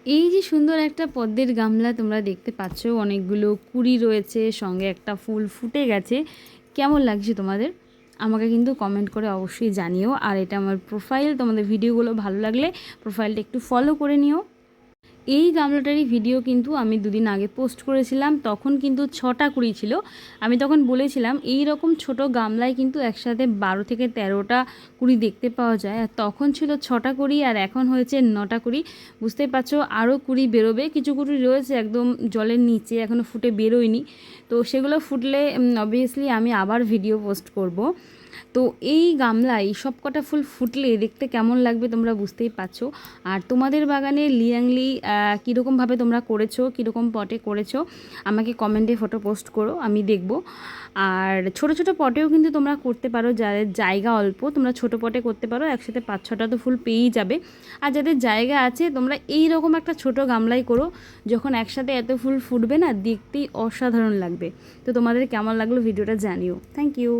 এই যে সুন্দর একটা পদ্মের গামলা তোমরা দেখতে পাচ্ছ, অনেকগুলো কুড়ি রয়েছে, সঙ্গে একটা ফুল ফুটে গেছে। কেমন লাগছে তোমাদের? আমাকে কিন্তু কমেন্ট করে অবশ্যই জানিও। আর এটা আমার প্রোফাইল, তোমাদের ভিডিওগুলো ভালো লাগলে প্রোফাইলটা একটু ফলো করে নিও। এই গামলাটারই ভিডিও কিন্তু আমি দুদিন আগে পোস্ট করেছিলাম, তখন কিন্তু 6টা কুড়ি ছিল। আমি তখন বলেছিলাম এই রকম ছোট গামলায় কিন্তু একসাথে 12 থেকে 13টা কুড়ি দেখতে পাওয়া যায়। আর তখন ছিল 6টা কুড়ি, আর এখন হয়েছে 9টা কুড়ি। বুঝতেই পারছো আরও কুড়ি বেরোবে। কিছু কুড়ি রয়েছে একদম জলের নিচে, এখনও ফুটে বেরোয়নি। তো সেগুলো ফুটলে অবভিয়াসলি আমি আবার ভিডিও পোস্ট করব। তো এই গামলায় সব কটা ফুল ফুটলে দেখতে কেমন লাগবে তোমরা বুঝতেই পারছো। আর তোমাদের বাগানে লিয়াংলি কীরকমভাবে তোমরা করেছো, কীরকম পটে করেছো, আমাকে কমেন্টে ফটো পোস্ট করো, আমি দেখব। আর ছোট ছোট পটেও কিন্তু তোমরা করতে পারো, যাদের জায়গা অল্প তোমরা ছোট পটে করতে পারো, একসাথে 5-6টা তো ফুল পেয়েই যাবে। আর যাদের জায়গা আছে তোমরা এই রকম একটা ছোট গামলাই করো, যখন একসাথে এত ফুল ফুটবে না দেখতেই অসাধারণ লাগবে। তো তোমাদের কেমন লাগলো ভিডিওটা জানিও। Thank you.